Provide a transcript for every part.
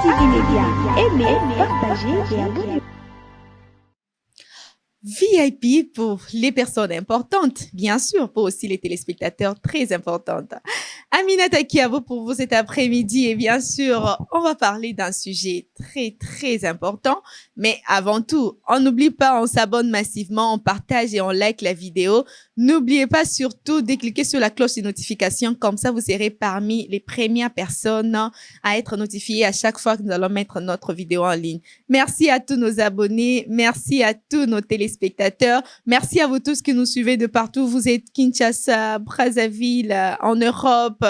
TV Média. Aimez, partagez et abonnez-vous. VIP pour les personnes importantes, bien sûr, pour aussi les téléspectateurs très importantes. Aminata Kiabo pour vous cet après-midi et bien sûr, on va parler d'un sujet très important. Mais avant tout, on n'oublie pas, on s'abonne massivement, on partage et on like la vidéo. N'oubliez pas surtout de cliquer sur la cloche de notification, comme ça vous serez parmi les premières personnes à être notifiées à chaque fois que nous allons mettre notre vidéo en ligne. Merci à tous nos abonnés, merci à tous nos téléspectateurs, merci à vous tous qui nous suivez de partout. Vous êtes Kinshasa, Brazzaville, en Europe,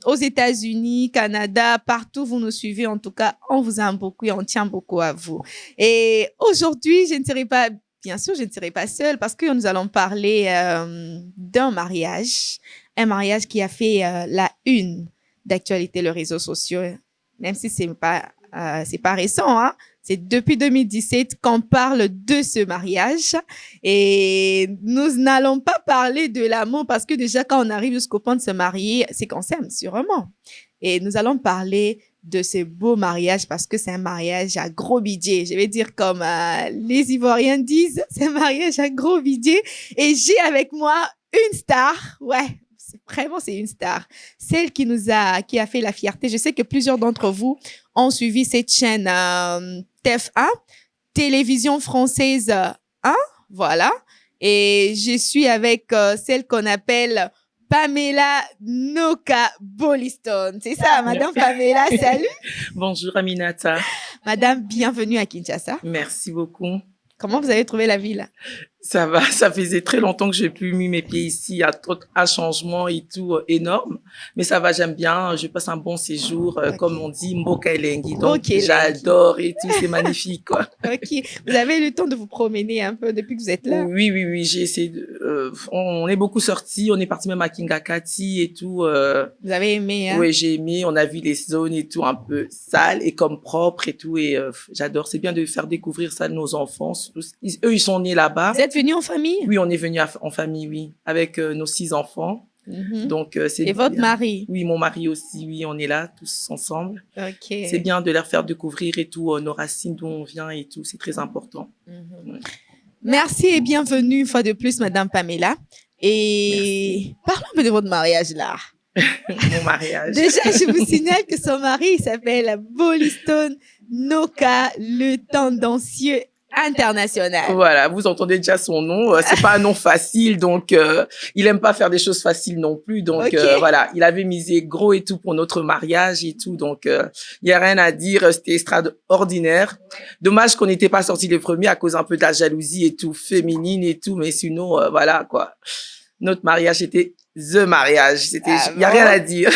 aux États-Unis, Canada, partout vous nous suivez. En tout cas, on vous aime beaucoup et on tient beaucoup à vous. Et aujourd'hui, je ne serai pas seule parce que nous allons parler d'un mariage, un mariage qui a fait la une d'actualité les réseaux sociaux, même si c'est pas récent, hein. C'est depuis 2017 qu'on parle de ce mariage et nous n'allons pas parler de l'amour parce que déjà quand on arrive jusqu'au point de se marier, c'est qu'on s'aime sûrement. Et nous allons parler de ce beau mariage parce que c'est un mariage à gros budget. Je vais dire comme les Ivoiriens disent, c'est un mariage à gros budget. Et j'ai avec moi une star, ouais. Vraiment, c'est une star. Celle qui a fait la fierté. Je sais que plusieurs d'entre vous ont suivi cette chaîne TF1, Télévision Française 1, voilà. Et je suis avec celle qu'on appelle Pamela Noka Boliston. C'est ça, Madame Pamela, salut. Bonjour Aminata. Madame, bienvenue à Kinshasa. Merci beaucoup. Comment vous avez trouvé la ville? Ça va, ça faisait très longtemps que j'ai plus mis mes pieds ici. Il y a trop un changement et tout énorme. Mais ça va, j'aime bien. Je passe un bon séjour, comme on dit, Mboka Elengi. Donc, j'adore et tout. C'est magnifique, quoi. Ok. Vous avez eu le temps de vous promener un peu depuis que vous êtes là? Oui. J'ai essayé on est beaucoup sortis. On est parti même à Kingakati et tout. Vous avez aimé, hein? Oui, j'ai aimé. On a vu les zones et tout un peu sales et comme propres et tout. Et j'adore. C'est bien de faire découvrir ça à nos enfants. Eux, ils sont nés là-bas. Vous êtes venus en famille? Oui, on est venus en famille, oui, avec nos 6 enfants. Donc, c'est et votre mari? Oui, mon mari aussi, oui, on est là tous ensemble. Ok. C'est bien de leur faire découvrir et tout, nos racines, d'où on vient et tout, c'est très important. Ouais. Merci et bienvenue une fois de plus, Madame Pamela. Et parlons un peu de votre mariage là. Mon mariage. Déjà, je vous signale que son mari s'appelle Boliston Noka, le tendancieux international. Voilà, vous entendez déjà son nom. C'est pas un nom facile, donc il aime pas faire des choses faciles non plus. Donc voilà, il avait misé gros et tout pour notre mariage et tout. Donc il y a rien à dire. C'était extraordinaire. Dommage qu'on n'était pas sorti les premiers à cause un peu de la jalousie et tout féminine et tout. Mais sinon voilà quoi. Notre mariage était the mariage. C'était, il y a rien à dire.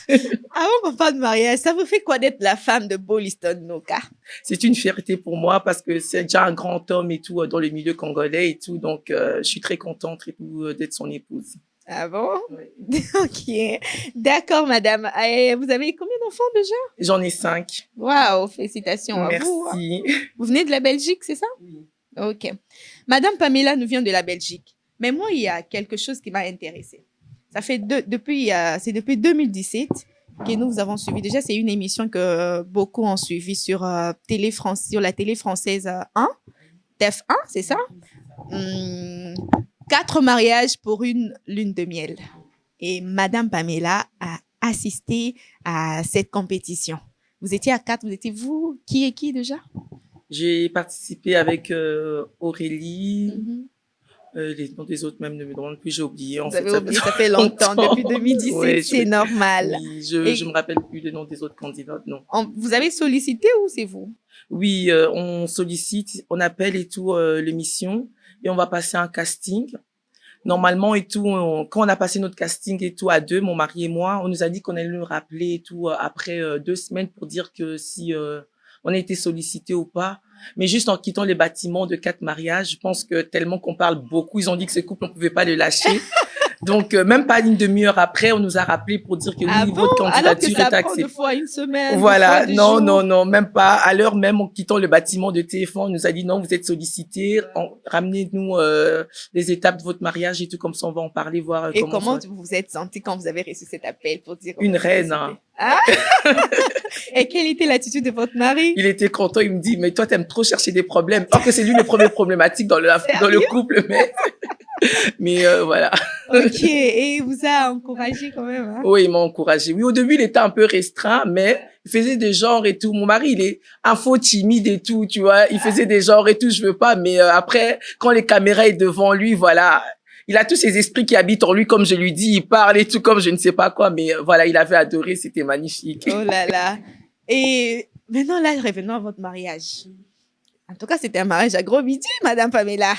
Avant qu'on parle de mariage, ça vous fait quoi d'être la femme de Boliston Noka? C'est une fierté pour moi parce que c'est déjà un grand homme et tout dans le milieu congolais et tout. Donc, je suis très contente et tout, d'être son épouse. Ah bon? Oui. Ok. D'accord, madame. Et vous avez combien d'enfants déjà? J'en ai 5. Waouh, félicitations à vous. Merci. Vous venez de la Belgique, c'est ça? Oui. Ok. Madame Pamela nous vient de la Belgique. Mais moi, il y a quelque chose qui m'a intéressée. Ça fait depuis 2017 que nous vous avons suivi. Déjà, c'est une émission que beaucoup ont suivi sur la télé française 1, TF1, c'est ça? 4 mariages pour une lune de miel. Et Madame Pamela a assisté à cette compétition. Vous étiez à 4, vous étiez vous? Qui est qui déjà? J'ai participé avec Aurélie. Les noms des autres même ne me demandent plus, j'ai oublié. Vous avez oublié, ça fait longtemps, depuis 2017, ouais, c'est normal. Oui, je me rappelle plus le nom des autres candidats, non. Vous avez sollicité ou c'est vous? Oui, on sollicite, on appelle et tout l'émission et on va passer un casting. Normalement et tout, quand on a passé notre casting et tout à 2, mon mari et moi, on nous a dit qu'on allait le rappeler et tout après 2 semaines pour dire que si on a été sollicité ou pas. Mais juste en quittant les bâtiments de 4 mariages, je pense que tellement qu'on parle beaucoup, ils ont dit que ce couple, on pouvait pas le lâcher. Donc, même pas une demi-heure après, on nous a rappelé pour dire que oui, Ah bon? votre Alors que candidature ça est prend acceptée. deux fois une semaine, Voilà, deux fois non, deux non, jours. non, même pas. À l'heure même, en quittant le bâtiment de TF1, on nous a dit non, vous êtes sollicité, ramenez-nous les étapes de votre mariage et tout, comme ça on va en parler, voir Et comment comment ça. vous vous êtes senti quand vous avez reçu cet appel pour dire qu'on Une est reine, sollicité? hein. Ah? Et quelle était l'attitude de votre mari? Il était content, il me dit, mais toi, t'aimes trop chercher des problèmes. Or que c'est lui le premier problématique dans le Sérieux? couple, mais voilà. Ok, et il vous a encouragé quand même, hein? Oui, il m'a encouragé. Oui, au début, il était un peu restreint, mais il faisait des genres et tout. Mon mari, il est un faux timide et tout, tu vois. Il faisait des genres et tout, je veux pas, mais après, quand les caméras est devant lui, voilà. Il a tous ces esprits qui habitent en lui, comme je lui dis, il parle et tout, comme je ne sais pas quoi, mais voilà, il avait adoré, c'était magnifique. Oh là là. Et maintenant, là, revenons à votre mariage. En tout cas, c'était un mariage à gros budget, Madame Pamela.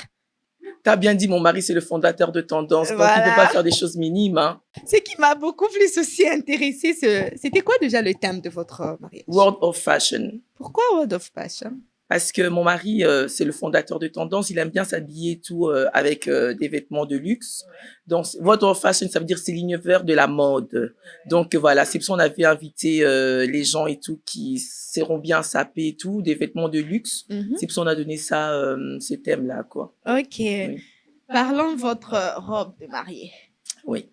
T'as bien dit, mon mari, c'est le fondateur de Tendance, donc il Voilà. peut pas faire des choses minimes, hein. Ce qui m'a beaucoup plus aussi intéressé, c'était quoi déjà le thème de votre mariage? World of Fashion. Pourquoi World of Fashion? Parce que mon mari, c'est le fondateur de Tendance, il aime bien s'habiller et tout avec des vêtements de luxe. Donc, World of Fashion, ça veut dire c'est l'univers de la mode. Donc voilà, c'est pour ça qu'on avait invité les gens et tout qui seront bien sapés et tout, des vêtements de luxe. C'est pour ça qu'on a donné ça, ce thème-là, quoi. Ok. Oui. Parlons de votre robe de mariée. Oui.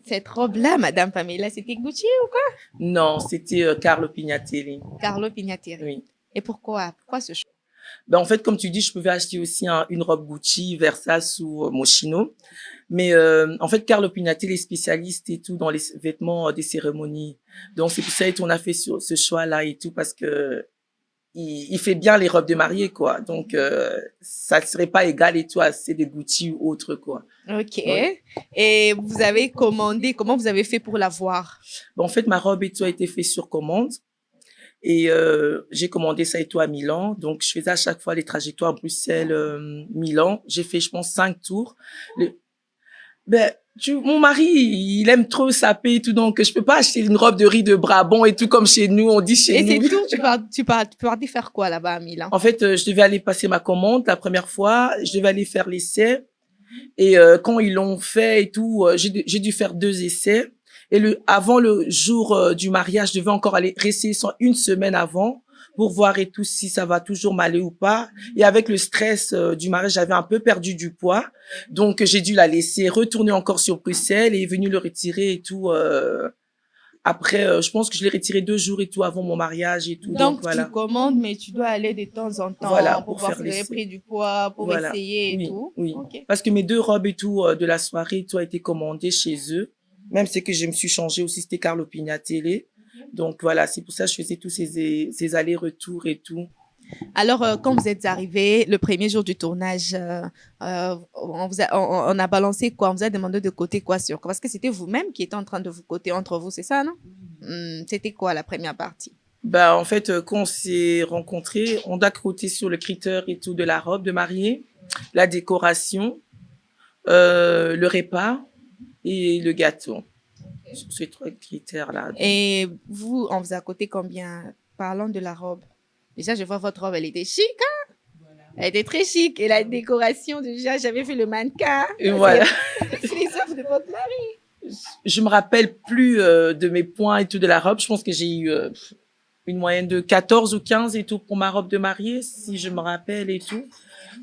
Cette robe-là, Madame Pamela, c'était Gucci ou quoi? Non, c'était Carlo Pignatelli. Carlo Pignatelli. Oui. Et pourquoi? Pourquoi ce choix? Ben, en fait, comme tu dis, je pouvais acheter aussi une robe Gucci, Versace ou Moschino. Mais en fait, Carlo Pignatelli est spécialiste et tout dans les vêtements des cérémonies. Donc, c'est pour ça qu'on a fait ce choix-là et tout, parce que il fait bien les robes de mariée, quoi. Donc, ça ne serait pas égal et tout à celles de Gucci ou autre, quoi. Ok. Ouais. Et vous avez commandé, comment vous avez fait pour l'avoir? Ben, en fait, ma robe et tout a été fait sur commande. Et j'ai commandé ça et tout à Milan. Donc, je faisais à chaque fois les trajectoires Bruxelles, Milan. J'ai fait, je pense, 5 tours. Mon mari, il aime trop saper et tout, donc je peux pas acheter une robe de riz de Brabant et tout comme chez nous, on dit chez Et nous. c'est tout, tu partais faire quoi là-bas à Milan? En fait, je devais aller passer ma commande la première fois, je devais aller faire l'essai. Et quand ils l'ont fait et tout, j'ai dû faire 2 essais. Et avant le jour du mariage, je devais encore aller rester une semaine avant pour voir et tout si ça va toujours m'aller ou pas. Et avec le stress du mariage, j'avais un peu perdu du poids. Donc, j'ai dû la laisser retourner encore sur Bruxelles et est venu le retirer et tout. Après, je pense que je l'ai retiré 2 jours et tout avant mon mariage et tout. Donc voilà. tu commandes, mais tu dois aller de temps en temps Voilà, pour pour voir faire si vous avez l'essai. pris du poids, pour Voilà. essayer et Oui, tout. oui. Ok. Parce que mes 2 robes et tout de la soirée et tout a été commandé chez eux. Même c'est que je me suis changée aussi, c'était Carlo Pignatelli. Donc voilà, c'est pour ça que je faisais tous ces allers-retours et tout. Alors, quand vous êtes arrivé, le premier jour du tournage, on a balancé quoi? On vous a demandé de coter quoi sur quoi? Parce que c'était vous-même qui étiez en train de vous coter entre vous, c'est ça, non? C'était quoi la première partie? Bah, en fait, quand on s'est rencontrés, on a coté sur le critère et tout de la robe de mariée, la décoration, le repas et le gâteau. Sur ces 3 critères-là. Et vous, on vous a coté combien? Parlons de la robe. Déjà, je vois votre robe, elle était chic, hein? Elle était très chic. Et la décoration, déjà, j'avais fait le mannequin. Et voilà. C'est les œuvres de votre mari. Je me rappelle plus de mes points et tout de la robe. Je pense que j'ai eu une moyenne de 14 ou 15 et tout pour ma robe de mariée, si je me rappelle et tout.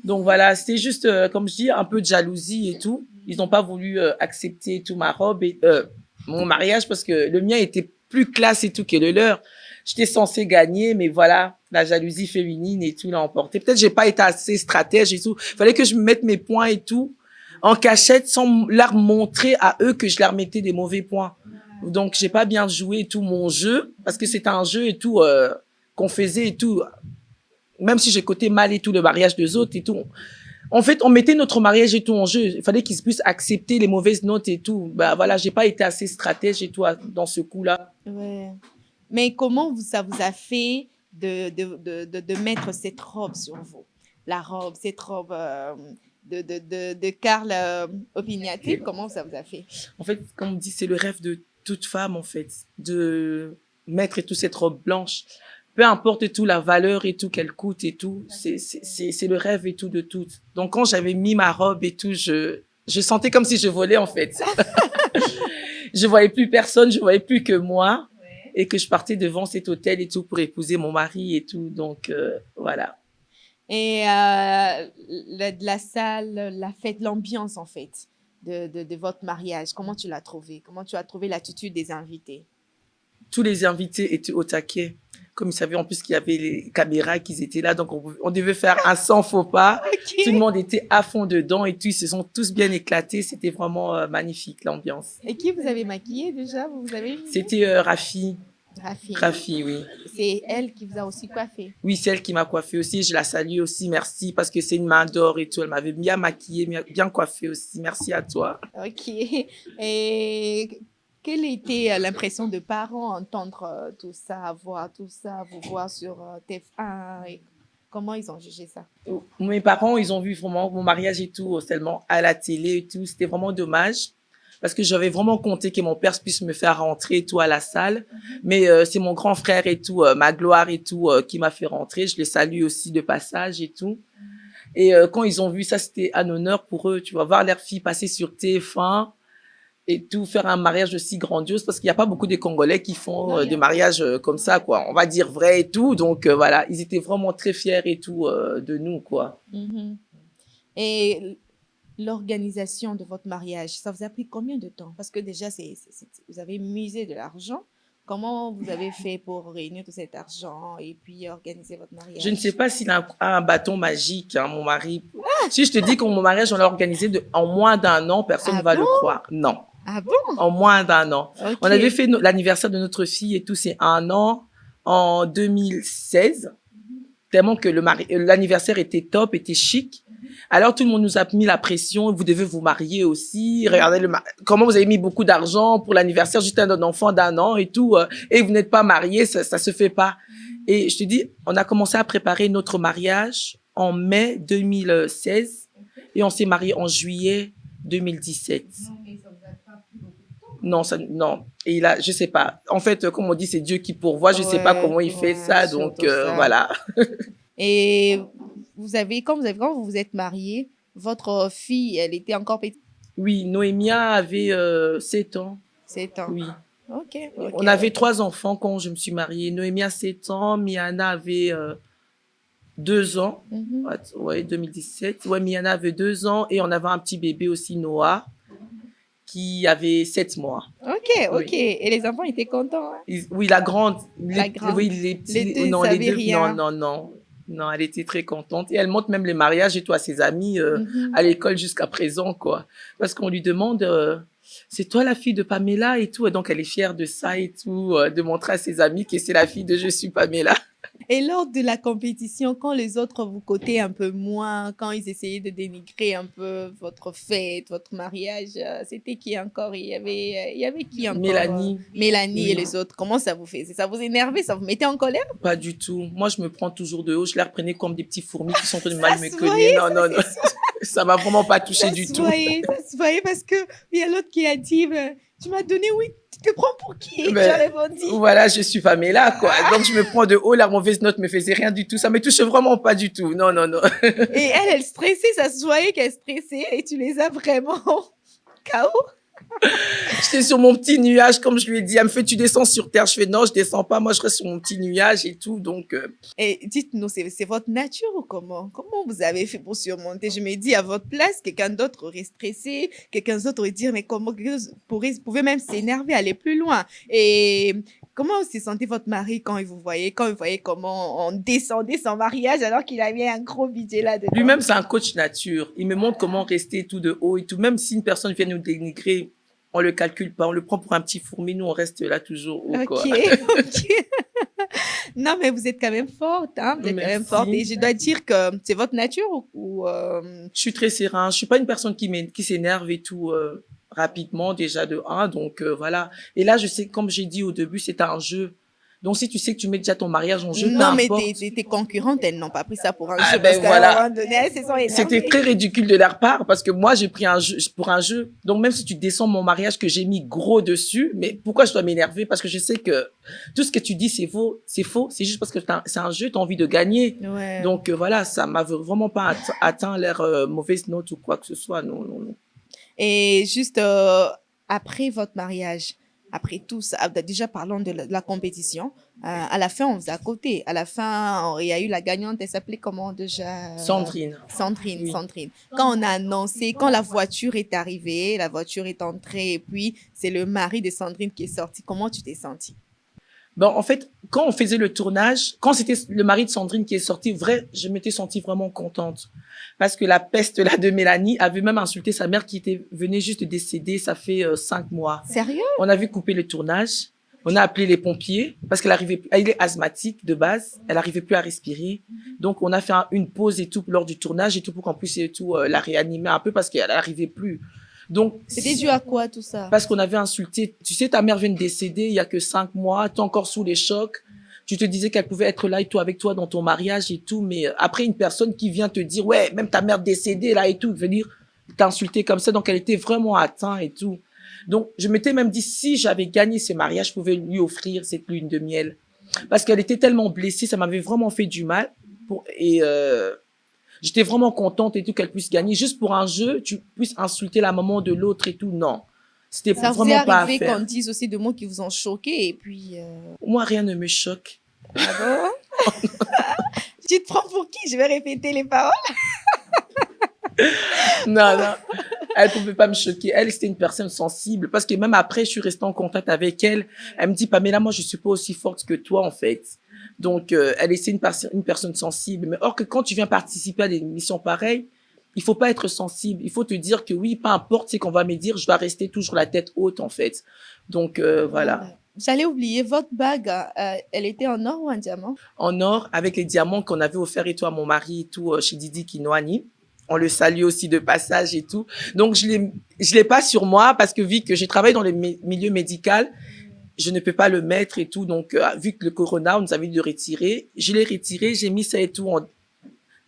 Donc voilà, c'était juste, comme je dis, un peu de jalousie et tout. Ils n'ont pas voulu accepter et tout ma robe et mon mariage parce que le mien était plus classe et tout que le leur. J'étais censée gagner, mais voilà, la jalousie féminine et tout l'a emporté. Peut-être j'ai pas été assez stratège et tout. Fallait que je me mette mes points et tout en cachette sans leur montrer à eux que je leur mettais des mauvais points. Donc j'ai pas bien joué et tout mon jeu parce que c'était un jeu et tout qu'on faisait et tout. Même si j'ai coté mal et tout le mariage des autres et tout. En fait, on mettait notre mariage et tout en jeu. Il fallait qu'ils puissent accepter les mauvaises notes et tout. Bah voilà, j'ai pas été assez stratège et tout dans ce coup-là. Ouais. Mais comment ça vous a fait de mettre cette robe sur vous? La robe, cette robe de Carl Pignatelli, comment ça vous a fait? En fait, comme on dit, c'est le rêve de toute femme, en fait, de mettre et tout cette robe blanche. Peu importe et tout la valeur et tout qu'elle coûte et tout, c'est le rêve et tout de toutes. Donc quand j'avais mis ma robe et tout, Je sentais comme si je volais, en fait. Je voyais plus personne, je voyais plus que moi. Et que je partais devant cet hôtel et tout pour épouser mon mari et tout. Donc, voilà. Et la salle, la fête, l'ambiance, en fait, de votre mariage, comment tu l'as trouvé? Comment tu as trouvé l'attitude des invités? Tous les invités étaient au taquet. Comme ils savaient en plus qu'il y avait les caméras, qu'ils étaient là. Donc, on devait faire un sans faux pas. Okay. Tout le monde était à fond dedans et tout. Ils se sont tous bien éclatés. C'était vraiment magnifique, l'ambiance. Et qui vous avez maquillé déjà? Vous avez C'était Rafi. Rafi. Rafi, oui. C'est elle qui vous a aussi coiffé? Oui, c'est elle qui m'a coiffée aussi. Je la salue aussi. Merci parce que c'est une main d'or et tout. Elle m'avait bien maquillée, bien coiffée aussi. Merci à toi. Ok. Et quelle était l'impression de parents entendre tout ça, voir tout ça, vous voir sur TF1 et comment ils ont jugé ça? Mes parents, ils ont vu vraiment mon mariage et tout seulement à la télé et tout. C'était vraiment dommage. Parce que j'avais vraiment compté que mon père puisse me faire rentrer et tout à la salle. Mais c'est mon grand frère et tout, ma gloire et tout, qui m'a fait rentrer. Je les salue aussi de passage et tout. Et quand ils ont vu ça, c'était un honneur pour eux. Tu vas voir leur fille passer sur TF1 et tout, faire un mariage aussi grandiose. Parce qu'il n'y a pas beaucoup de Congolais qui font des mariages comme ça, quoi. On va dire vrai et tout. Donc voilà, ils étaient vraiment très fiers et tout de nous, quoi. Et l'organisation de votre mariage, ça vous a pris combien de temps? Parce que déjà, vous avez misé de l'argent. Comment vous avez fait pour réunir tout cet argent et puis organiser votre mariage? Je ne sais pas s'il a un bâton magique, hein, mon mari. Si je te dis que mon mariage, on l'a organisé en moins d'un an, personne ne va le croire. Non. Ah bon? En moins d'un an. Okay. On avait fait l'anniversaire de notre fille et tout, c'est un an en 2016. Tellement que l'anniversaire était top, était chic. Alors, tout le monde nous a mis la pression. Vous devez vous marier aussi. Regardez comment vous avez mis beaucoup d'argent pour l'anniversaire juste d'un enfant d'un an et tout. Et vous n'êtes pas marié, ça se fait pas. Et je te dis, on a commencé à préparer notre mariage en mai 2016 et on s'est marié en juillet 2017. Non, non. Et là, je sais pas. En fait, comme on dit, c'est Dieu qui pourvoit. Je sais pas comment il fait ça. Donc, voilà. Et quand vous vous êtes mariés, votre fille, elle était encore petite? Oui, Noémia avait 7 ans. 7 ans. Oui. Okay. On avait 3 enfants quand je me suis mariée. Noémia, 7 ans. Miana avait 2 ans. Ouais, 2017. Ouais, Miana avait 2 ans. Et on avait un petit bébé aussi, Noah, qui avait 7 mois. Ok. Oui. Et les enfants étaient contents? Hein? Oui, la grande. Oui, les petits. Les deux, non, ne les deux. Rien. Non, elle était très contente. Et elle montre même les mariages et tout à ses amis à l'école jusqu'à présent, quoi. Parce qu'on lui demande, c'est toi la fille de Pamela et tout. Et donc, elle est fière de ça et tout, de montrer à ses amis que c'est la fille de Je suis Pamela. Et lors de la compétition, quand les autres vous cotaient un peu moins, quand ils essayaient de dénigrer un peu votre fête, votre mariage, c'était qui encore? Il y avait qui encore? Mélanie. Mélanie Oui. Et les autres. Comment ça vous faisait? Ça vous énervait? Ça vous mettait en colère? Pas du tout. Moi, je me prends toujours de haut. Je les reprenais comme des petits fourmis qui sont en train de mal me cogner. Non. Ça m'a vraiment pas touché du tout. Ça se voyait parce que il y a l'autre qui a dit, tu m'as donné, oui, tu te prends pour qui? Tu as répondu. Voilà, je suis Pamela, quoi. Donc, je me prends de haut. La mauvaise note me faisait rien du tout. Ça me touche vraiment pas du tout. Non. Et elle stressait. Ça se voyait qu'elle stressait et tu les as vraiment KO. J'étais sur mon petit nuage, comme je lui ai dit. Elle me fait, tu descends sur terre. Je fais, non, je descends pas. Moi, je reste sur mon petit nuage et tout. Donc. Et dites-nous, c'est votre nature ou comment? Comment vous avez fait pour surmonter? Je me dis, à votre place, quelqu'un d'autre aurait stressé, quelqu'un d'autre aurait dit, mais comment pouvait même s'énerver, aller plus loin. Et comment se sentait votre mari quand il voyait comment on descendait son mariage alors qu'il avait un gros budget là-dedans? Lui-même, c'est un coach nature. Il me montre comment rester tout de haut et tout. Même si une personne vient nous dénigrer, on le calcule pas, on le prend pour un petit fourmi, nous on reste là toujours haut, quoi. Ok. Non, mais vous êtes quand même forte, hein. Vous êtes quand même forte. Et je dois dire que c'est votre nature ou Je suis très serein. Je suis pas une personne qui s'énerve et tout rapidement déjà de 1. Donc voilà. Et là, je sais, comme j'ai dit au début, c'est un jeu. Donc, si tu sais que tu mets déjà ton mariage en jeu, non, mais tes concurrentes, elles n'ont pas pris ça pour un jeu. Ben voilà. C'était très ridicule de leur part parce que moi, j'ai pris un jeu pour un jeu. Donc, même si tu descends mon mariage que j'ai mis gros dessus, mais pourquoi je dois m'énerver? Parce que je sais que tout ce que tu dis, c'est faux. C'est faux. C'est juste parce que c'est un jeu, tu as envie de gagner. Ouais. Donc, voilà, ça m'a vraiment pas atteint leur mauvaise note ou quoi que ce soit. Non. Et juste après votre mariage, après tout ça, déjà parlons de la compétition. À la fin, on faisait à côté. À la fin, il y a eu la gagnante. Elle s'appelait comment déjà? Sandrine. Sandrine, Oui. Sandrine. Quand on a annoncé, quand la voiture est arrivée, la voiture est entrée et puis c'est le mari de Sandrine qui est sorti. Comment tu t'es sentie? Bon, en fait, quand on faisait le tournage, quand c'était le mari de Sandrine qui est sorti, je m'étais sentie vraiment contente. Parce que la peste là de Mélanie avait même insulté sa mère qui venait juste de décéder, ça fait 5 mois. Sérieux? On a vu couper le tournage. On a appelé les pompiers parce qu'elle elle est asthmatique de base. Elle arrivait plus à respirer. Donc, on a fait une pause et tout lors du tournage et tout pour qu'on puisse et tout la réanimer un peu parce qu'elle arrivait plus. Donc, c'était dû à quoi tout ça? Parce qu'on avait insulté. Tu sais, ta mère vient de décéder il y a que 5 mois. T'es encore sous les chocs. Tu te disais qu'elle pouvait être là et tout avec toi dans ton mariage et tout. Mais après, une personne qui vient te dire, ouais, même ta mère décédée là et tout, venir t'insulter comme ça. Donc, elle était vraiment atteinte et tout. Donc, je m'étais même dit, si j'avais gagné ce mariage, je pouvais lui offrir cette lune de miel. Parce qu'elle était tellement blessée, ça m'avait vraiment fait du mal. J'étais vraiment contente et tout qu'elle puisse gagner. Juste pour un jeu, tu puisses insulter la maman de l'autre et tout. Non. C'était Ça vous est vraiment pas à arrivé faire. qu'on dise aussi des mots qui vous ont choqué et puis... Moi, rien ne me choque. Ah bon? Tu te prends pour qui? Je vais répéter les paroles. Non, non. Elle pouvait pas me choquer. Elle, c'était une personne sensible. Parce que même après, je suis restée en contact avec elle. Elle me dit, Pamela, moi, je suis pas aussi forte que toi, en fait. Donc, elle est une personne sensible. Mais or que quand tu viens participer à des missions pareilles, il faut pas être sensible. Il faut te dire que oui, peu importe ce qu'on va me dire, je dois rester toujours la tête haute, en fait. Donc, voilà. J'allais oublier, votre bague, elle était en or ou en diamant? En or, avec les diamants qu'on avait offerts et tout à mon mari et tout, chez Didi Kinoani. On le salue aussi de passage et tout. Donc, je l'ai pas sur moi parce que vu que j'ai travaillé dans le milieu médical, je ne peux pas le mettre et tout. Donc, vu que le corona, on nous avait dit de retirer, je l'ai retiré, j'ai mis ça et tout.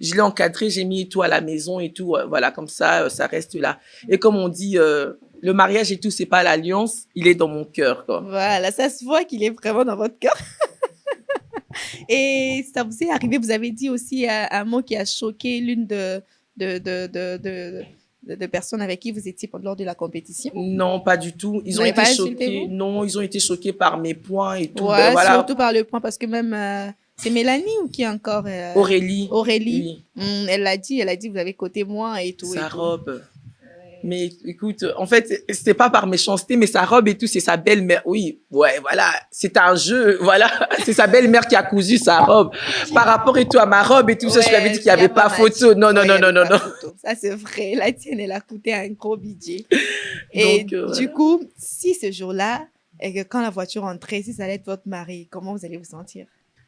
Je l'ai encadré, j'ai mis tout à la maison et tout. Voilà, comme ça, ça reste là. Et comme on dit, le mariage et tout, c'est pas l'alliance, il est dans mon cœur, quoi. Voilà, ça se voit qu'il est vraiment dans votre cœur. Et ça vous est arrivé, vous avez dit aussi un mot qui a choqué l'une de personnes avec qui vous étiez lors de la compétition? Non, pas du tout. Ils ont été choqués. Non, ils ont été choqués par mes points et tout. Ouais, Ben, voilà. surtout par le point, parce que même, c'est Mélanie ou qui encore? Aurélie. Aurélie. Oui. Elle l'a dit, vous avez côté moi et tout. Sa robe. Mais écoute, en fait, c'était pas par méchanceté, mais sa robe et tout, c'est sa belle-mère. Oui, ouais, voilà, c'est un jeu, voilà. C'est sa belle-mère qui a cousu sa robe. Par rapport et tout à ma robe et tout ça, je lui avais dit qu'il n'y avait pas photo. Non, non, non, non, non, non. Ça, c'est vrai. La tienne, elle a coûté un gros budget. Et donc, du coup, si ce jour-là, et que quand la voiture entrait, si ça allait être votre mari, comment vous allez vous sentir?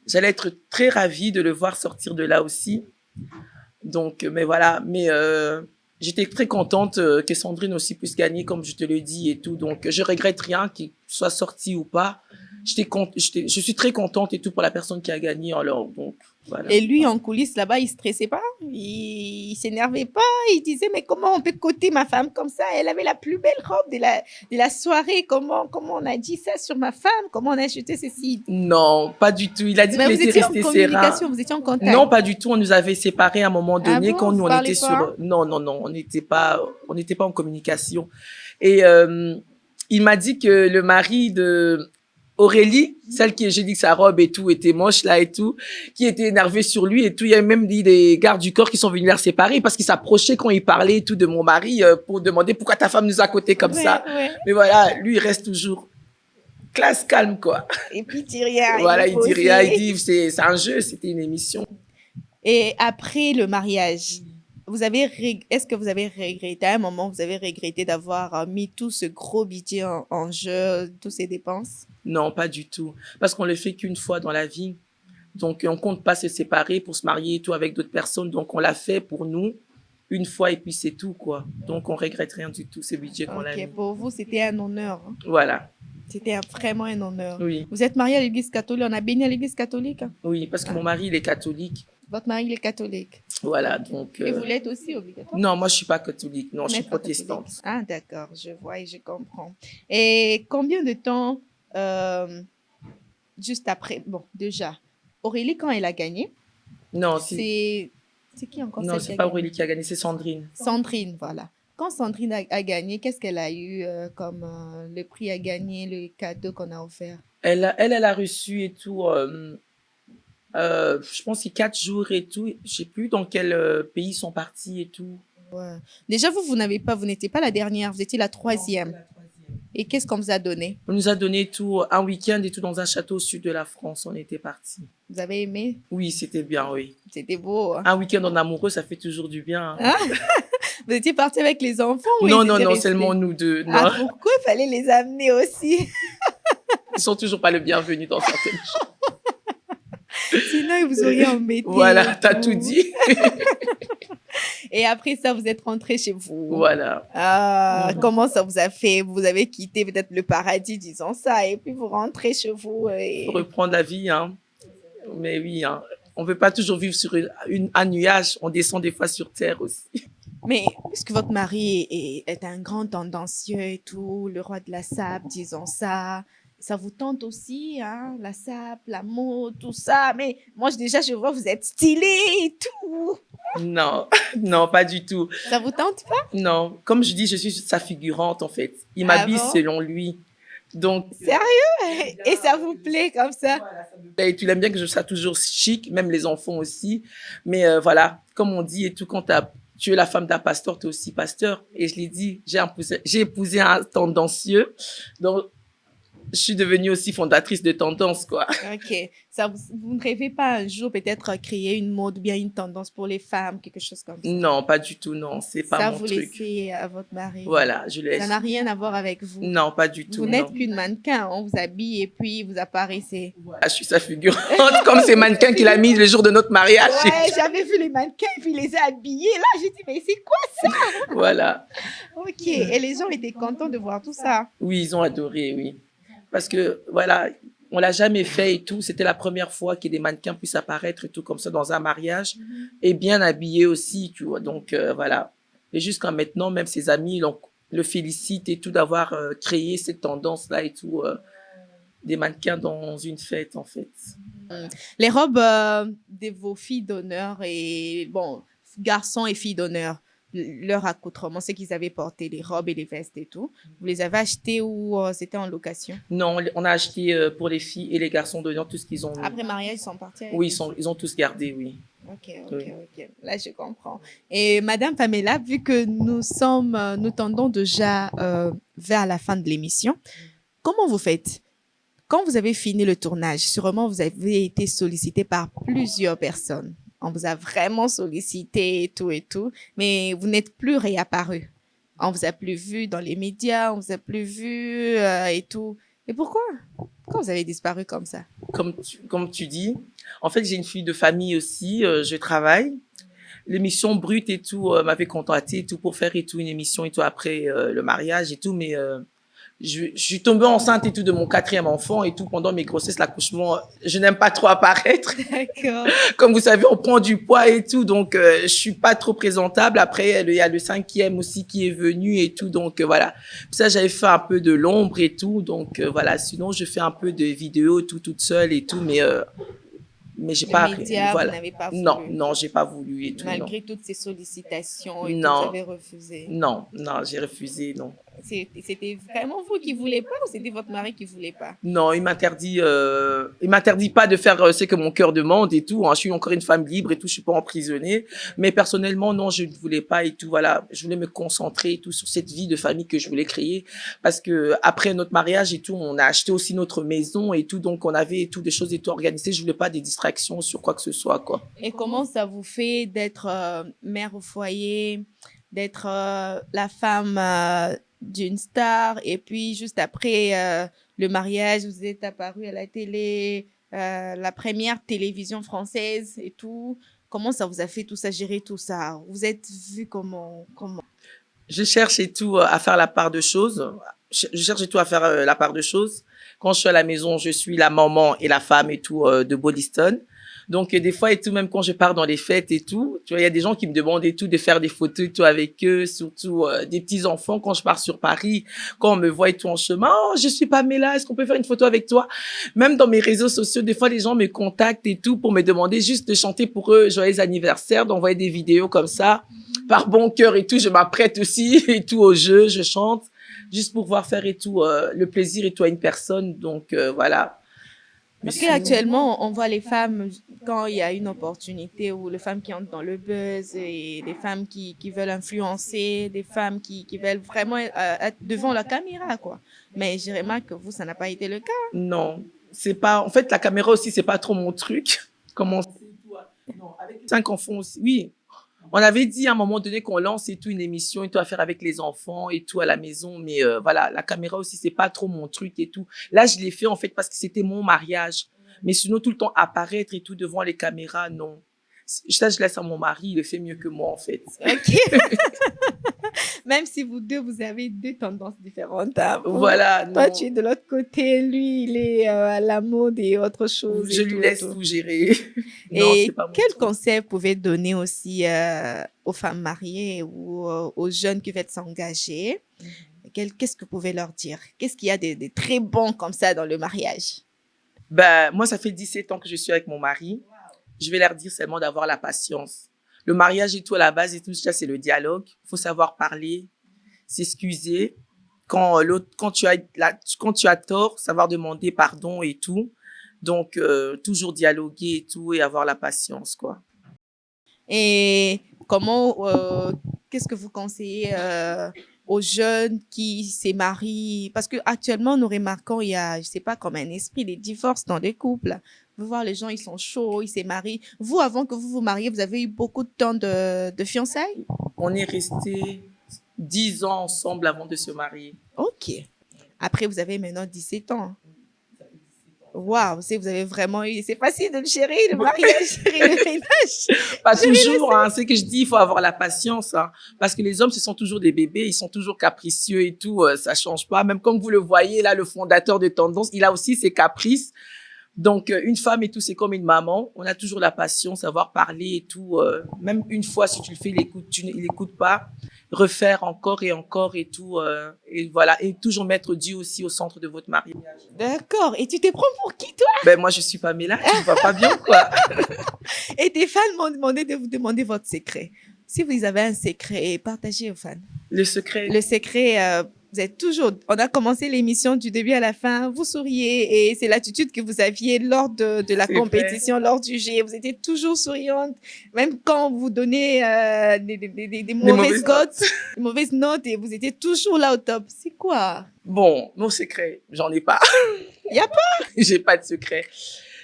J'allais être très ravie de le voir sortir de là aussi. Donc, mais voilà, mais j'étais très contente que Sandrine aussi puisse gagner, comme je te le dis et tout. Donc, je regrette rien qu'il soit sorti ou pas. Je suis très contente et tout pour la personne qui a gagné. Alors, donc, voilà. Et lui, en coulisses, là-bas, il stressait pas? Il s'énervait pas? Il disait, mais comment on peut coter ma femme comme ça? Elle avait la plus belle robe de la soirée. Comment on a dit ça sur ma femme? Comment on a acheté ceci? Non, pas du tout. Il a dit qu'il était resté serein. Vous étiez en contact? Non, pas du tout. On nous avait séparés à un moment donné. Ah bon, quand nous, on était sur... Non, non, non. On n'était pas en communication. Et il m'a dit que le mari de Aurélie, celle qui, j'ai dit que sa robe et tout était moche là et tout, qui était énervée sur lui et tout. Il y a même des gardes du corps qui sont venus les séparer parce qu'ils s'approchaient quand il parlait et tout de mon mari pour demander pourquoi ta femme nous a cotés comme ça. Ouais. Mais voilà, lui, il reste toujours classe calme, quoi. Et puis, il dit rien. Voilà, il dit rien. Il dit, c'est un jeu, c'était une émission. Et après le mariage, est-ce que vous avez regretté, à un moment, vous avez regretté d'avoir mis tout ce gros budget en jeu, toutes ces dépenses? Non, pas du tout. Parce qu'on le fait qu'une fois dans la vie. Donc, on compte pas se séparer pour se marier et tout avec d'autres personnes. Donc, on l'a fait pour nous une fois et puis c'est tout, quoi. Donc, on regrette rien du tout, ce budget qu'on a mis. Pour vous, c'était un honneur. Hein? Voilà. C'était vraiment un honneur. Oui. Vous êtes marié à l'église catholique. On a béni à l'église catholique? Hein? Oui, parce que mon mari, il est catholique. Votre mari, il est catholique. Voilà, donc... Et vous l'êtes aussi, obligatoirement? Non, moi, je suis pas catholique. Non, je suis protestante. Catholique. Ah, d'accord, je vois et je comprends. Et combien de temps, juste après... Bon, déjà, Aurélie, quand elle a gagné... Non, c'est qui encore? Non, c'est pas Aurélie qui a gagné, c'est Sandrine. Sandrine, voilà. Quand Sandrine a gagné, qu'est-ce qu'elle a eu comme le prix à gagner, le cadeau qu'on a offert? Elle a reçu et tout, je pense qu'il y a 4 jours et tout. Je sais plus dans quel pays ils sont partis et tout. Ouais. Déjà, vous n'étiez pas la dernière, vous étiez la troisième. Et qu'est-ce qu'on vous a donné? On nous a donné tout, un week-end et tout dans un château au sud de la France. On était partis. Vous avez aimé? Oui, c'était bien, oui. C'était beau. Hein? Un week-end en amoureux, ça fait toujours du bien. Ah, vous étiez partis avec les enfants ou Non, ils non, étaient non, restés? seulement nous deux. Non. Ah, pourquoi il fallait les amener aussi? Ils sont toujours pas le bienvenu dans certaines choses. Sinon, ils vous auraient embêté. Voilà, t'as tout dit. Et après ça, vous êtes rentrés chez vous. Voilà. Ah, comment ça vous a fait? Vous avez quitté peut-être le paradis, disons ça, et puis vous rentrez chez vous. Et... Faut reprendre la vie, hein. Mais oui, hein. On veut pas toujours vivre sur un nuage. On descend des fois sur terre aussi. Mais puisque votre mari est un grand tendancieux et tout, le roi de la sable, disons ça vous tente aussi, hein, la sable, la mode, tout ça. Mais moi, déjà, je vois, vous êtes stylé et tout. Non, non, pas du tout. Ça vous tente pas? Non, comme je dis, je suis sa figurante en fait. Il Ah m'habille bon? selon lui. Donc, Sérieux? Et ça vous plaît comme ça? et tu l'aimes bien que je sois toujours chic, même les enfants aussi. Mais voilà, comme on dit et tout, quand tu es la femme d'un pasteur, tu es aussi pasteur. Et je l'ai dit, j'ai épousé un tendancieux. Donc, je suis devenue aussi fondatrice de tendance, quoi. Ok. Vous ne rêvez pas un jour peut-être créer une mode, bien une tendance pour les femmes, quelque chose comme ça? Non, pas du tout, non. C'est pas Ça, mon vous truc. laissez à votre mari. Voilà, je laisse. Ça n'a rien à voir avec vous. Non, pas du tout. Vous n'êtes non. qu'une mannequin. On vous habille et puis vous apparaissez. Voilà, je suis sa figurante, comme ces mannequins qu'il a mis le jour de notre mariage. Ouais, j'avais vu les mannequins et puis il les a habillés. Là, j'ai dit, mais c'est quoi ça? Voilà. Ok. Et les gens étaient contents de voir tout ça. Oui, ils ont adoré, oui. Parce que, voilà, on l'a jamais fait et tout. C'était la première fois que des mannequins puissent apparaître et tout comme ça dans un mariage. Et bien habillés aussi, tu vois. Donc, voilà. Et jusqu'à maintenant, même ses amis le félicitent et tout d'avoir créé cette tendance-là et tout. Des mannequins dans une fête, en fait. Les robes de vos filles d'honneur et, bon, garçons et filles d'honneur, leur accoutrement, c'est qu'ils avaient porté les robes et les vestes et tout. Vous les avez achetées ou c'était en location? Non, on a acheté pour les filles et les garçons dedans tout ce qu'ils ont. Après mariage, ils sont partis avec... Oui, ils ont tous gardé, oui. Ok. Oui. Là, je comprends. Et Madame Pamela, vu que nous tendons déjà vers la fin de l'émission, comment vous faites? Quand vous avez fini le tournage, sûrement vous avez été sollicité par plusieurs personnes. On vous a vraiment sollicité et tout, mais vous n'êtes plus réapparu. On vous a plus vu dans les médias, on vous a plus vu et tout. Et pourquoi? Pourquoi vous avez disparu comme ça? Comme tu dis, en fait, j'ai une fille de famille aussi, je travaille. L'émission Brut et tout m'avait contacté et tout pour faire et tout une émission et tout après le mariage et tout, mais je suis tombée enceinte et tout de mon 4e enfant et tout pendant mes grossesses, l'accouchement. Je n'aime pas trop apparaître. D'accord. Comme vous savez, on prend du poids et tout, donc je suis pas trop présentable. Après, il y a le 5e aussi qui est venu et tout, donc voilà. Puis ça, j'avais fait un peu de l'ombre et tout, donc voilà. Sinon, je fais un peu de vidéos tout toute seule et tout, mais j'ai pas. Médias, voilà. vous n'avez pas voulu. Non, j'ai pas voulu et tout. Malgré non. toutes ces sollicitations et tout, Non. vous avez refusé. Non, j'ai refusé, non. C'était vraiment vous qui voulez pas ou c'était votre mari qui voulait pas? Non, il m'interdit pas de faire ce que mon cœur demande et tout. Hein. Je suis encore une femme libre et tout, je suis pas emprisonnée. Mais personnellement, non, je ne voulais pas et tout. Voilà, je voulais me concentrer et tout sur cette vie de famille que je voulais créer. Parce que après notre mariage et tout, on a acheté aussi notre maison et tout, donc on avait tout des choses et tout organisées. Je voulais pas des distractions sur quoi que ce soit, quoi. Et comment ça vous fait d'être mère au foyer, d'être la femme d'une star et puis juste après le mariage, vous êtes apparu à la télé, la première télévision française et tout. Comment ça vous a fait tout ça, gérer tout ça? Vous êtes vu comment? Je cherche et tout à faire la part de choses. Je cherche et tout à faire la part de choses. Quand je suis à la maison, je suis la maman et la femme et tout de Bolliston. Donc, des fois et tout, même quand je pars dans les fêtes et tout, tu vois, il y a des gens qui me demandent et tout de faire des photos et tout avec eux, surtout des petits enfants quand je pars sur Paris, quand on me voit et tout en chemin. Oh, je suis Pamela, est-ce qu'on peut faire une photo avec toi? Même dans mes réseaux sociaux, des fois, les gens me contactent et tout pour me demander juste de chanter pour eux joyeux anniversaire, d'envoyer des vidéos comme ça, par bon cœur et tout. Je m'apprête aussi et tout au jeu, je chante, juste pour pouvoir faire et tout le plaisir et tout à une personne. Donc, voilà. Parce qu'actuellement, on voit les femmes, quand il y a une opportunité, ou les femmes qui entrent dans le buzz, et des femmes qui veulent influencer, des femmes qui veulent vraiment être devant la caméra, quoi. Mais je remarque que vous, ça n'a pas été le cas. Non, c'est pas. En fait, la caméra aussi, c'est pas trop mon truc. Comment non, avec 5 enfants aussi. Oui, on avait dit à un moment donné qu'on lance et tout une émission et tout à faire avec les enfants et tout à la maison, mais voilà, la caméra aussi, c'est pas trop mon truc et tout. Là, je l'ai fait en fait parce que c'était mon mariage. Mais sinon, tout le temps apparaître et tout devant les caméras, non. Ça, je laisse à mon mari, il le fait mieux que moi en fait. Ok. Même si vous deux, vous avez deux tendances différentes. Hein. Voilà. Toi, non. tu es de l'autre côté, lui, il est à la mode et autre chose. Je lui laisse tout gérer. Non, Et c'est pas mon quel truc. conseil vous pouvez donner aussi aux femmes mariées ou aux jeunes qui veulent s'engager? Qu'est-ce que vous pouvez leur dire? Qu'est-ce qu'il y a de très bon comme ça dans le mariage? Ben, moi, ça fait 17 ans que je suis avec mon mari. Je vais leur dire seulement d'avoir la patience. Le mariage et tout, à la base et tout, ça, c'est le dialogue. Il faut savoir parler, s'excuser. Quand tu as tort, savoir demander pardon et tout. Donc, toujours dialoguer et tout et avoir la patience, quoi. Et qu'est-ce que vous conseillez aux jeunes qui se marient? Parce que actuellement, nous remarquons, il y a, je sais pas, comme un esprit des divorces dans les couples. Vous voir les gens, ils sont chauds, ils se marient. Vous, avant que vous vous mariez, vous avez eu beaucoup de temps de fiançailles? On est restés 10 ans ensemble avant de se marier. Ok. Après, vous avez maintenant 17 ans. Waouh, vous avez vraiment eu. C'est facile de le gérer, le mariage, gérer le ménage. Pas toujours, hein. C'est que je dis, il faut avoir la patience, hein. Parce que les hommes, ce sont toujours des bébés, ils sont toujours capricieux et tout, ça change pas. Même comme vous le voyez, là, le fondateur de Tendance, il a aussi ses caprices. Donc, une femme et tout, c'est comme une maman. On a toujours la patience, savoir parler et tout. Même une fois, si tu le fais, il écoute pas. Refaire encore et tout. Et voilà. Et toujours mettre Dieu aussi au centre de votre mariage. D'accord. Et tu te prends pour qui, toi? Ben, moi, je suis Pamela. Tu ne vois pas bien, quoi. Et tes fans m'ont demandé de vous demander votre secret. Si vous avez un secret, partagez aux fans. Le secret. Le secret, vous êtes toujours, on a commencé l'émission du début à la fin, vous souriez et c'est l'attitude que vous aviez lors de la compétition, lors du G. Vous étiez toujours souriante, même quand vous donnez des mauvaises notes et vous étiez toujours là au top. C'est quoi? Bon, mon secret, j'en ai pas. Y a pas? J'ai pas de secret.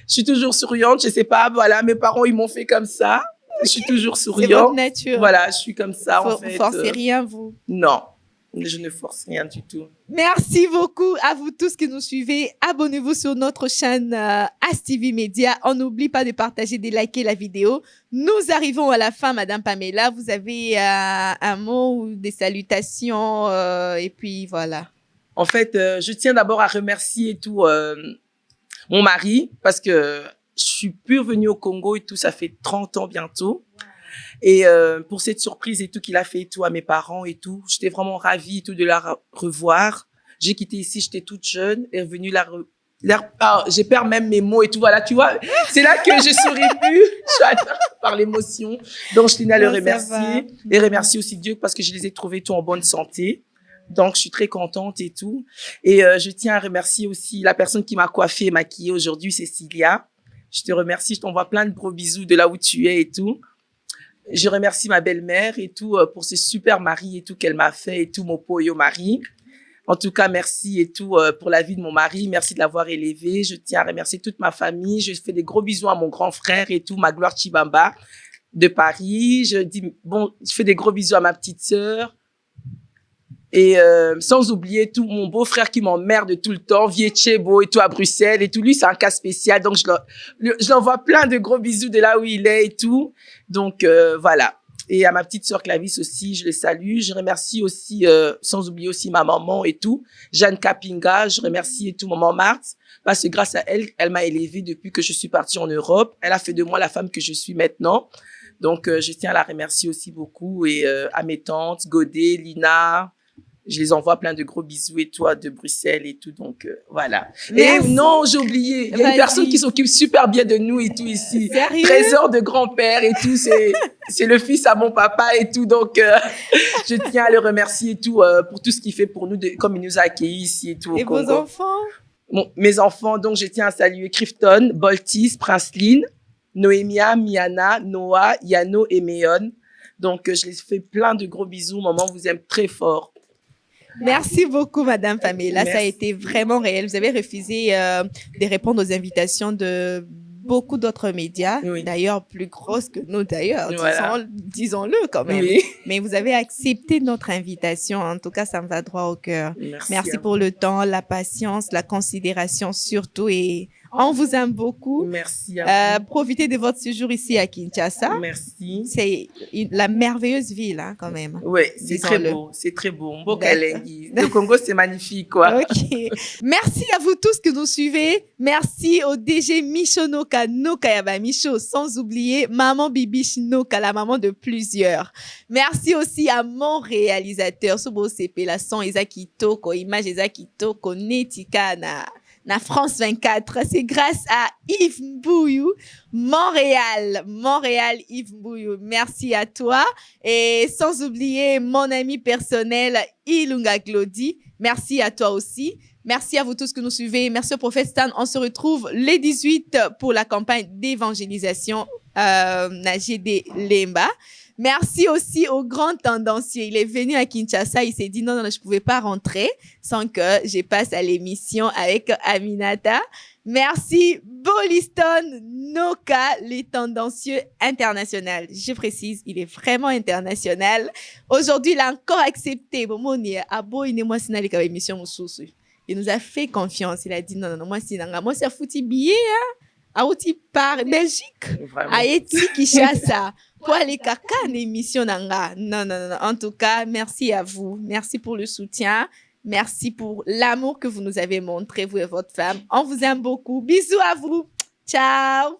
Je suis toujours souriante, je sais pas, voilà, mes parents, ils m'ont fait comme ça. Okay. Je suis toujours souriante. C'est votre nature. Voilà, je suis comme ça, en fait. Vous forcez rien, vous? Non. Je ne force rien du tout. Merci beaucoup à vous tous qui nous suivez. Abonnez-vous sur notre chaîne ASTV Media. On n'oublie pas de partager, de liker la vidéo. Nous arrivons à la fin, Madame Pamela. Vous avez un mot ou des salutations et puis voilà. En fait, je tiens d'abord à remercier tout mon mari parce que je suis plus revenue au Congo et tout, ça fait 30 ans bientôt. Et pour cette surprise et tout qu'il a fait et tout à mes parents et tout, j'étais vraiment ravie et tout de la revoir. J'ai quitté ici, j'étais toute jeune et revenue j'ai perdu même mes mots et tout. Voilà, tu vois, c'est là que je souris plus. Je suis atteinte par l'émotion. Donc je tenais à le remercier et remercier aussi Dieu parce que je les ai trouvés tout en bonne santé. Donc je suis très contente et tout. Et je tiens à remercier aussi la personne qui m'a coiffée et maquillée aujourd'hui, Cécilia. Je te remercie, je t'envoie plein de gros bisous de là où tu es et tout. Je remercie ma belle-mère et tout pour ce super mari et tout qu'elle m'a fait et tout, mon poyo mari. En tout cas, merci et tout pour la vie de mon mari. Merci de l'avoir élevé. Je tiens à remercier toute ma famille. Je fais des gros bisous à mon grand frère et tout, ma gloire Chibamba de Paris. Je fais des gros bisous à ma petite sœur. Et sans oublier tout mon beau-frère qui m'emmerde tout le temps, Vietchebo et tout à Bruxelles et tout. Lui, c'est un cas spécial. Donc, je l'envoie plein de gros bisous de là où il est et tout. Donc, voilà. Et à ma petite sœur Clarisse aussi, je les salue. Je remercie aussi, sans oublier aussi ma maman et tout, Jeanne Kapinga. Je remercie et tout maman Marthe parce que grâce à elle, elle m'a élevée depuis que je suis partie en Europe. Elle a fait de moi la femme que je suis maintenant. Donc, je tiens à la remercier aussi beaucoup et à mes tantes, Godé, Lina. Je les envoie plein de gros bisous et tout de Bruxelles et tout. Donc, voilà. Merci. Et non, j'ai oublié. Il y a une personne qui s'occupe super bien de nous et tout ici. Sérieux? Trésor de grand-père et tout. C'est le fils à mon papa et tout. Donc, je tiens à le remercier et tout pour tout ce qu'il fait pour nous, comme il nous a accueillis ici et tout au Congo. Et vos enfants? Mes enfants, donc, je tiens à saluer Clifton, Boltis, Princeline, Noémia, Miana, Noah, Yano et Méon. Donc, je les fais plein de gros bisous. Maman vous aime très fort. Merci beaucoup, Madame Pamela. Merci. Ça a été vraiment réel. Vous avez refusé de répondre aux invitations de beaucoup d'autres médias, Oui. D'ailleurs plus grosses que nous, d'ailleurs, Voilà. disons-le quand même. Oui. Mais vous avez accepté notre invitation. En tout cas, ça me va droit au cœur. Merci à pour le temps, la patience, la considération surtout. Et on vous aime beaucoup. Merci à Profitez de votre séjour ici à Kinshasa. vous. Merci. C'est la merveilleuse ville, hein, quand même. Oui, c'est très Disons-le. beau. C'est très beau. D'accord. Le Congo, c'est magnifique, quoi. Ok. Merci à vous tous qui nous suivez. Merci au DG Micho Noka, Noka Yaba Micho, sans oublier Maman Bibiche Noka, la maman de plusieurs. Merci aussi à mon réalisateur, Subo CP, la son Isaki Toko, image Isaki Toko, Netika na France 24. C'est grâce à Yves Mbouyou, Montréal, Yves Mbouyou. Merci à toi. Et sans oublier mon ami personnel, Ilunga Glody. Merci à toi aussi. Merci à vous tous que nous suivez. Merci au prophète Stan. On se retrouve les 18 pour la campagne d'évangélisation Najede Lemba. Merci aussi au grand tendancier. Il est venu à Kinshasa. Il s'est dit non, je pouvais pas rentrer sans que je passe à l'émission avec Aminata. Merci Boliston Noka, les tendancieux international. Je précise, il est vraiment international. Aujourd'hui, il a encore accepté. Il nous a fait confiance. Il a dit non, moi c'est un foutu billet, hein. Aouti par Belgique. Vraiment. Haïti, Kinshasa. Pour aller kaka en émission nanga. Non. En tout cas, merci à vous. Merci pour le soutien. Merci pour l'amour que vous nous avez montré, vous et votre femme. On vous aime beaucoup. Bisous à vous. Ciao.